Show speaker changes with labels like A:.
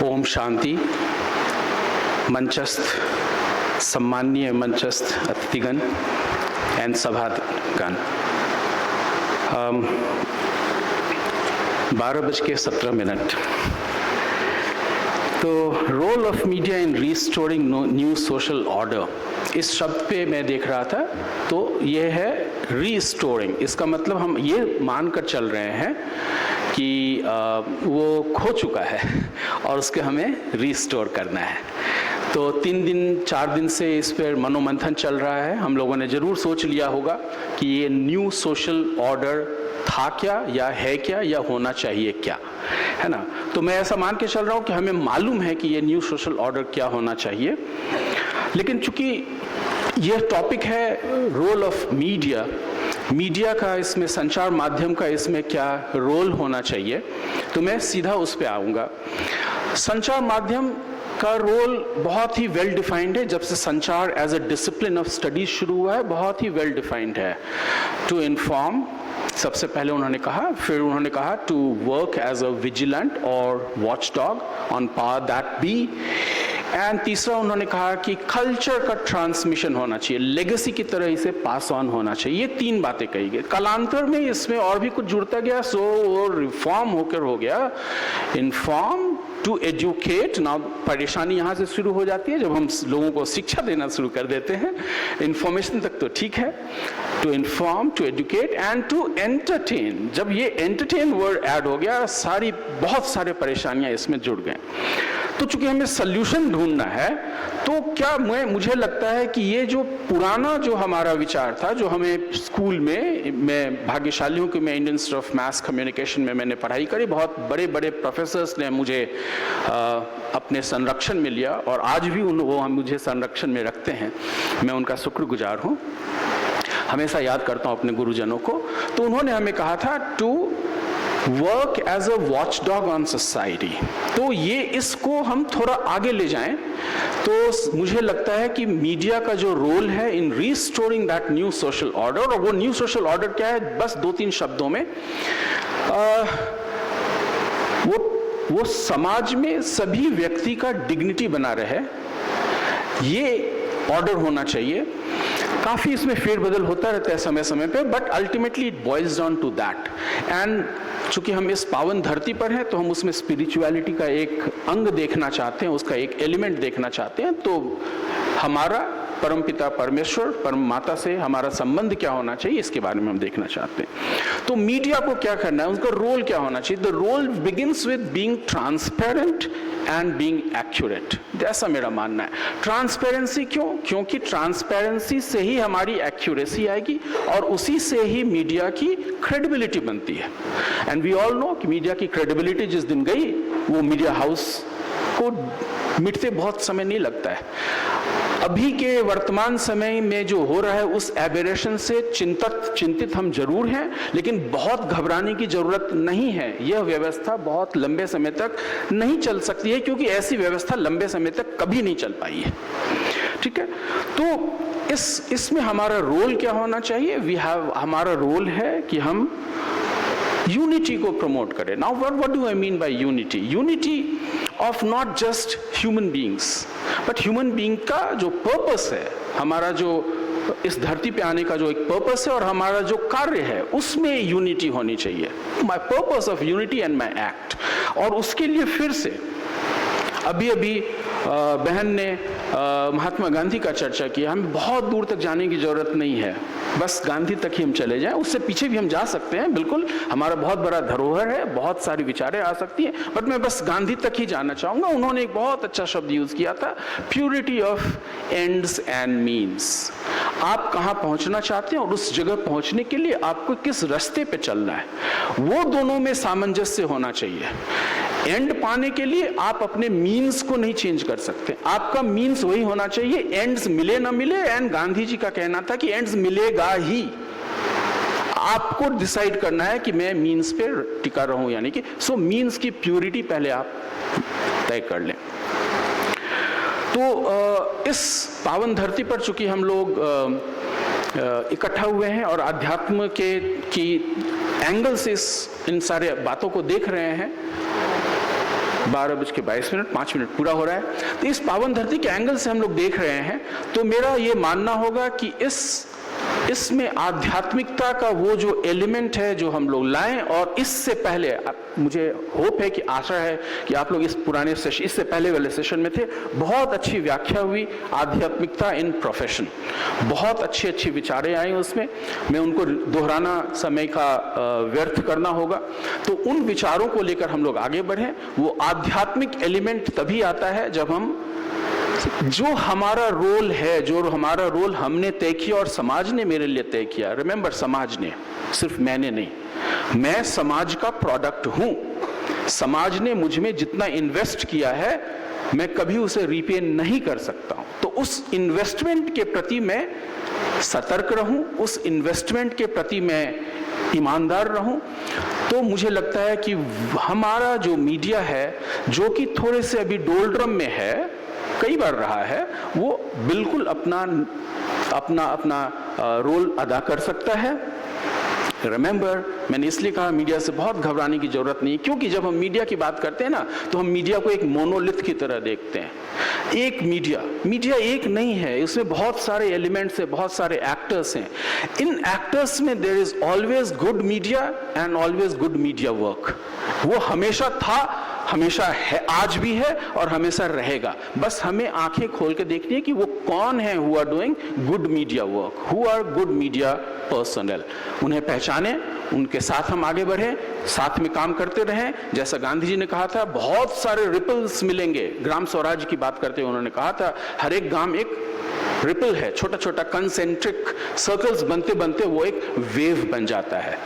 A: ओम शांति। मंचस्थ सम्माननीय मंचस्थ अतिथिगण एंड सभागण, 12:17। तो role of media in restoring new social order, इस शब्द पे मैं देख रहा था। तो ये है रीस्टोरिंग। इसका मतलब हम ये मानकर चल रहे हैं कि वो खो चुका है और उसके हमें रीस्टोर करना है। तो 3 दिन 4 दिन से इस पर मनोमंथन चल रहा है। हम लोगों ने ज़रूर सोच लिया होगा कि ये न्यू सोशल ऑर्डर था क्या, या है क्या, या होना चाहिए क्या, है ना। तो मैं ऐसा मान के चल रहा हूँ कि हमें मालूम है कि ये न्यू सोशल ऑर्डर क्या होना चाहिए। लेकिन चूंकि ये टॉपिक है रोल ऑफ मीडिया, मीडिया का इसमें, संचार माध्यम का इसमें क्या रोल होना चाहिए, तो मैं सीधा उस पे आऊँगा। संचार माध्यम का रोल बहुत ही वेल डिफाइंड है। जब से संचार as a discipline of studies शुरू हुआ है, बहुत ही वेल डिफाइंड है। टू इन्फॉर्म, सबसे पहले उन्होंने कहा, फिर उन्होंने कहा to work as a vigilant और watchdog on power that be, and तीसरा उन्होंने कहा कि कल्चर का ट्रांसमिशन होना चाहिए, लेगेसी की तरह इसे पास ऑन होना चाहिए। ये 3 बातें कही गई। कालांतर में इसमें और भी कुछ जुड़ता गया, सो वो रिफॉर्म होकर हो गया इन्फॉर्म टू एजुकेट। ना परेशानी यहाँ से शुरू हो जाती है जब हम लोगों को शिक्षा देना शुरू कर देते हैं। इन्फॉर्मेशन तक तो ठीक है, to inform, to educate and to entertain. जब ये एंटरटेन वर्ड ऐड हो गया, बहुत सारे परेशानियां इसमें जुड़ गए। तो चूंकि हमें सल्यूशन ढूंढना है, तो क्या मुझे लगता है कि ये जो पुराना जो हमारा विचार था, जो हमें स्कूल में, मैं भाग्यशाली हूँ कि मैं Indian institute of mass communication में मैंने पढ़ाई करी। बहुत बड़े बड़े प्रोफेसर्स ने मुझे अपने संरक्षण में लिया और आज भी वो मुझे संरक्षण में रखते हैं। मैं उनका शुक्रगुजार हूँ, हमेशा याद करता हूँ अपने गुरुजनों को। तो उन्होंने हमें कहा था to work as a watchdog on society. तो ये इसको हम थोड़ा आगे ले जाएं तो मुझे लगता है कि मीडिया का जो रोल है in restoring that new social order, और वो न्यू सोशल ऑर्डर क्या है, बस 2-3 शब्दों में, वो समाज में सभी व्यक्ति का डिग्निटी बना रहे, ये ऑर्डर होना चाहिए। काफी इसमें फेरबदल होता रहता है समय समय पे, but ultimately it boils down to that. And चूंकि हम इस पावन धरती पर हैं, तो हम उसमें स्पिरिचुअलिटी का एक अंग देखना चाहते हैं, उसका एक एलिमेंट देखना चाहते हैं। तो हमारा परमपिता परमेश्वर, परम माता से हमारा संबंध क्या होना चाहिए, इसके बारे में हम देखना चाहते हैं। तो मीडिया को क्या करना है, उसका रोल क्या होना चाहिए। The role begins with being transparent and being accurate, ऐसा मेरा मानना है। ट्रांसपेरेंसी क्यों? क्योंकि ट्रांसपेरेंसी से ही हमारी एक्यूरेसी आएगी और उसी से ही मीडिया की क्रेडिबिलिटी बनती है। एंड वी ऑल नो कि मीडिया की क्रेडिबिलिटी जिस दिन गई, वो मीडिया हाउस को मिटते बहुत समय नहीं लगता है। अभी के वर्तमान समय में जो हो रहा है, उस एबेरेशन से चिंतित हम जरूर हैं, लेकिन बहुत घबराने की जरूरत नहीं है। यह व्यवस्था बहुत लंबे समय तक नहीं चल सकती है, क्योंकि ऐसी व्यवस्था लंबे समय तक कभी नहीं चल पाई है। ठीक है, तो इसमें हमारा रोल क्या होना चाहिए? हमारा रोल है कि हम यूनिटी को प्रमोट करें। Now what do I mean by unity? Unity of not just human beings, but human being का जो पर्पस है, हमारा जो इस धरती पे आने का जो एक पर्पस है और हमारा जो कार्य है, उसमें यूनिटी होनी चाहिए। My purpose of unity and my act. और उसके लिए फिर से अभी बहन ने महात्मा गांधी का चर्चा किया। हमें बहुत दूर तक जाने की जरूरत नहीं है, बस गांधी तक ही हम चले जाएं। उससे पीछे भी हम जा सकते हैं, बिल्कुल हमारा बहुत बड़ा धरोहर है, बहुत सारी विचारें आ सकती हैं, बट मैं बस गांधी तक ही जाना चाहूंगा। उन्होंने एक बहुत अच्छा शब्द यूज किया था, purity of ends and means. आप कहाँ पहुंचना चाहते हैं और उस जगह पहुंचने के लिए आपको किस रास्ते पे चलना है, वो दोनों में सामंजस्य होना चाहिए। एंड पाने के लिए आप अपने मीन्स को नहीं चेंज कर सकते, आपका मीन्स वही होना चाहिए, एंड्स मिले ना मिले। एंड गांधी जी का कहना था कि एंड्स मिलेगा ही, आपको डिसाइड करना है कि मैं मीन्स पे टिका रहूं, यानी कि सो मीन्स की प्योरिटी पहले आप तय कर लें। तो इस पावन धरती पर चूंकि हम लोग इकट्ठा हुए हैं और अध्यात्म की एंगल से इन सारे बातों को देख रहे हैं, 12:22, 5 मिनट पूरा हो रहा है। तो इस पावन धरती के एंगल से हम लोग देख रहे हैं, तो मेरा ये मानना होगा कि इसमें आध्यात्मिकता का वो जो एलिमेंट है जो हम लोग लाएं, और इससे पहले मुझे होप है कि आशा है कि आप लोग इस पुराने सेशन, इससे पहले वाले सेशन में थे, बहुत अच्छी व्याख्या हुई आध्यात्मिकता इन प्रोफेशन, बहुत अच्छी अच्छी विचारें आई उसमें। मैं उनको दोहराना समय का व्यर्थ करना होगा। तो उन विचारों को लेकर हम लोग आगे बढ़ें। वो आध्यात्मिक एलिमेंट तभी आता है जब हम जो हमारा रोल है, जो हमारा रोल हमने तय किया और समाज ने मेरे लिए तय किया। रिमेंबर, समाज ने, सिर्फ मैंने नहीं, मैं समाज का प्रोडक्ट हूं। समाज ने मुझ में जितना इन्वेस्ट किया है मैं कभी उसे रीपे नहीं कर सकता हूं। तो उस इन्वेस्टमेंट के प्रति मैं सतर्क रहूं, उस इन्वेस्टमेंट के प्रति मैं ईमानदार रहूं। तो मुझे लगता है कि हमारा जो मीडिया है, जो कि थोड़े से अभी डोलड्रम में है, कई बार रहा है, वो बिल्कुल अपना रोल अदा कर सकता है। रिमेंबर, मैंने इसलिए कहा मीडिया से बहुत घबराने की जरूरत नहीं, क्योंकि जब हम मीडिया की बात करते हैं ना, तो हम मीडिया को एक मोनोलिथ की तरह देखते हैं। एक मीडिया एक नहीं है, इसमें बहुत सारे एलिमेंट्स हैं, बहुत सारे एक्टर्स हैं। इन एक्टर्स में there is always good media and always good media work. वो हमेशा था, हमेशा है, आज भी है और हमेशा रहेगा। बस हमें आंखें खोल के देखनी है कि वो कौन है who are doing good media work, who are good media personal. उन्हें पहचाने, उनके साथ हम आगे बढ़े, साथ में काम करते रहें। जैसा गांधी जी ने कहा था, बहुत सारे रिपल्स मिलेंगे। ग्राम स्वराज की बात करते हुए उन्होंने कहा था, हर एक गांव एक रिपल है, छोटा छोटा कंसेंट्रिक सर्कल्स बनते बनते वो एक वेव बन जाता है।